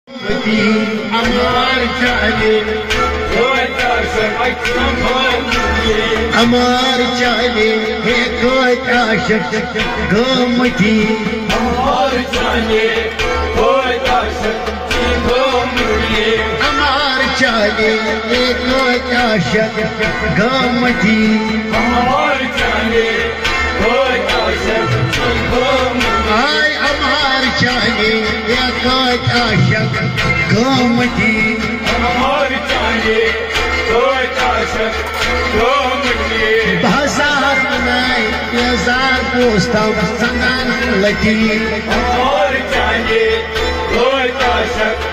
अमार चाले अमार चाले हे कोट आशक गोमती अमार चाले कोट आशक गोमती अमार चाले हे कोट आशक गोमती अमार चाले कोट आशक गोमती आय अमार चाले हे कोट आशक गोमती अमार चाले कोट आशक गोमती बाजार बनाए हजार दोस्तम संगन लगी अमार चाले कोट आशक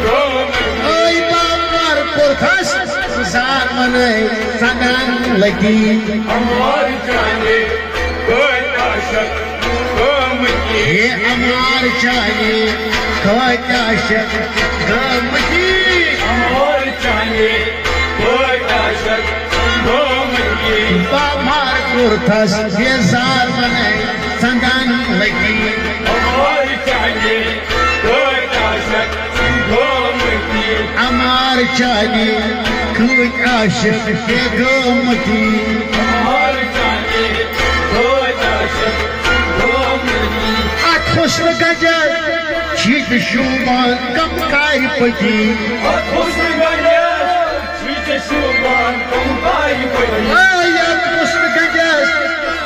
गोमती ओय बापर पुरखस हजार बनाए संगन लगी अमार चाले कोट आशक गोमती हे अमार चाले कोट आशक गोमती अमार चाले कोट आशक गोमती बापर पुरखस हजार बनाए संगन लगी अमार चाले कोट आशक गोमती अमार चाले कोट आशक गोमती अमार चाले कोट आशक गोमती खुशन गजर शीत शुभान कम कारी पति खुशन गजर शीत शुभान कम कारी पति आया खुशन गजर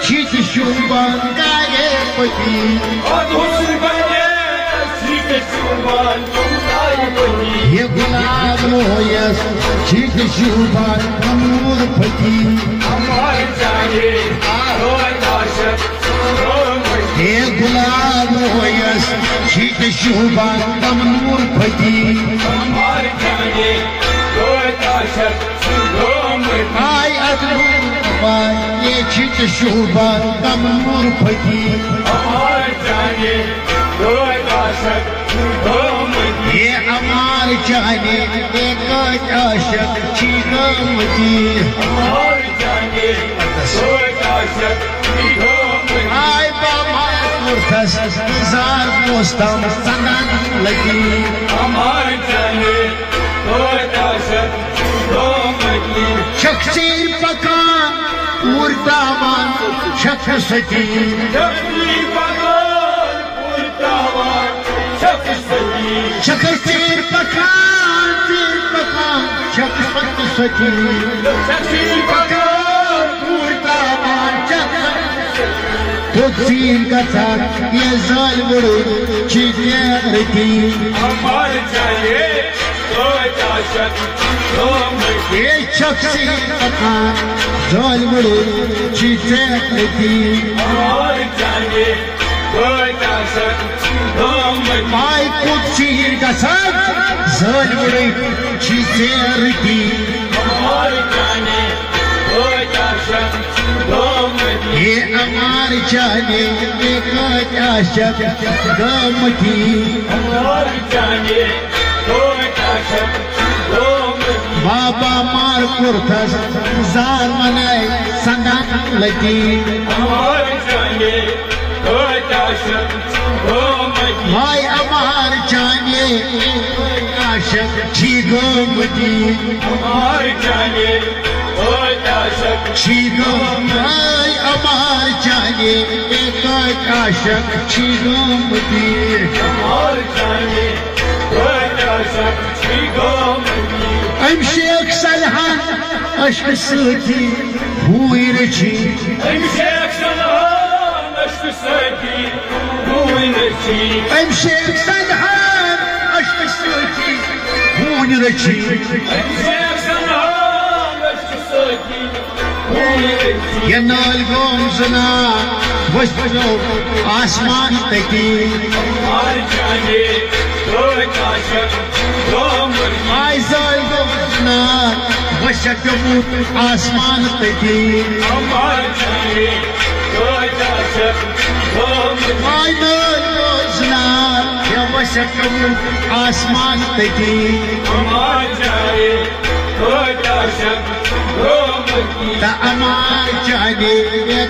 शीत शुभान कारी पति खुशन गजर शीत शुभान कम कारी पति ये गुलाब मोयस शीत शुभान कमूर पति अमार चाले कोट आशक हे गुलाब होयस शीत शुभान कमनूर फती अमार चाले कोट आशक गोमती आय अदरूबान ये शीत शुभान कमनूर फती अमार चाले कोट आशक गोमती ये अमार चाले कोट आशक गोमती अमार चाले कोट आशक गोमती आय हजार दोस्तम संगन लगी अमार चाले कोट आशक गोमती शख्सी पकान मुर्दावान शख्स सती शख्सी पकान मुर्दावान शख्स सती शख्सी पकान शख्स सती शख्सी पकान मुर्दावान तीन का साथ ये जाल बड़ो चीज़ें रखी अमार चाले कोट आशक गोमती ये शख्सी पकान जाल बड़ो चीज़ें रखी अमार चाले कोट आशक गोमती माय कुछ का साथ जाल बड़ो चीज़ें रखी अमार चाले कोट आशक ये अमार चाले कोट आशक गोमती अमार चाले कोट आशक गोमती बाबा मार पुरखस जार मनाए संगन लगी अमार चाले कोट आशक गोमती भाई अमार चाले कोट आशक गोमती अमार चाले कोट आशक गोमती अमार चाले कोट आशक गोमती अमार चाले कोट आशक गोमती अम शेख सलहान अश्क सती हुई रची अम शेख सलहान अश्क सती हुई रची अम शेख सलहान अश्क सती हुई रची अम शेख सलहान अश्क सती ये नाल गोम सुना वस्तु आसमान तकी अमार चाले कोट आशक गोमती आय जाल गोम सुना वस्तु आसमान तकी अमार चाले कोट आशक गोमती आय नाल गोम सुना वस्तु आसमान तकी अमार चाले कोट आशक गोमती अमार चाले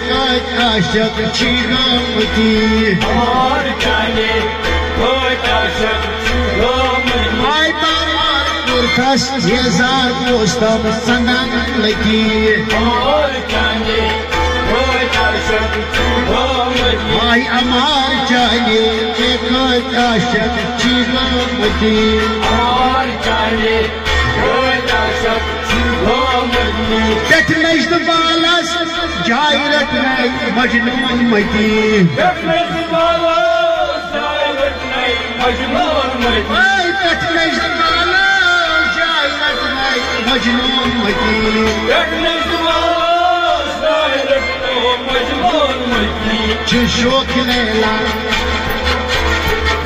कोट आशक गोमती अमार चाले कोट आशक गोमती कुर्थस येजार दोस्तम संदन लगी भाई अमार जाने एक आशक चीगमती पेट नजद बालस जाय रटने मजनून मती पेट नजद बालस जाय रटने मजनून मती शोक लैला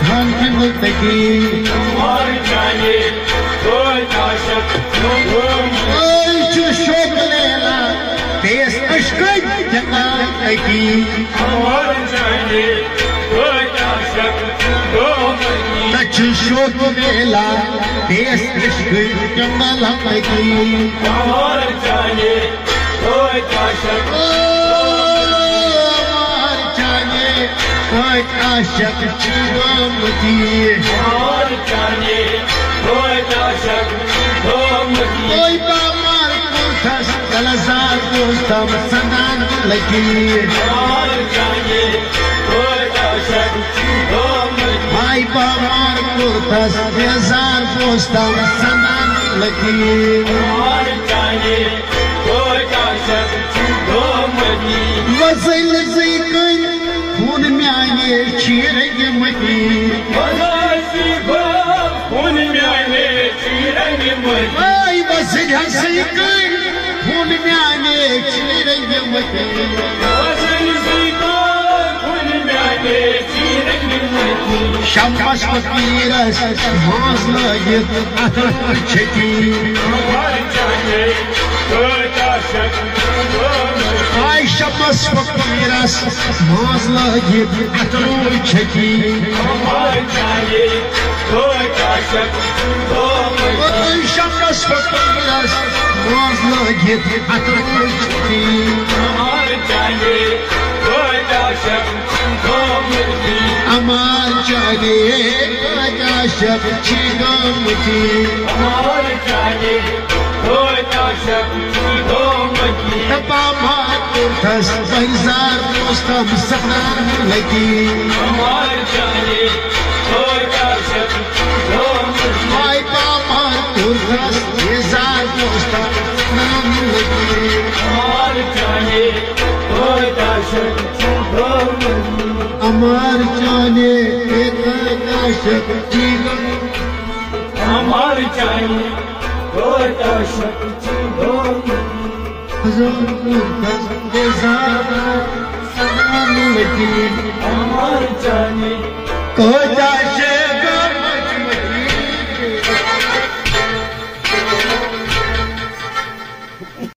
धन की मुल्तकी शोक लैला देश अश्क जगा तकी शोक मेला देश इश्क जंगल तकी आशक चीगमती कोई बामार कुर्थस कलजार दोस्तम संदन लगी भाई बामार कुर्थस येजार दोस्तम संदन लगी वज़ल ज़िकन खून म्याने चीरग मती भाई वज़ल ज़िकन खून म्याने चीरग मती शम्बस फकीरस मांस लगित अतर छकी आई शम्बस फकीरस मांस लगित अतर छकी शम्बस फकीरस मांस लगित अतर छकी अमार जाने आशक चीगमती बामार कुर्थस येजार दोस्तम संदन लगी भाई बामार कुर्थस येजार दोस्तम संदन लगी अमार जाने एक आशक चीगमती अमार जाने आशक चीगमती हजार कुर्थस येजार संदन लगी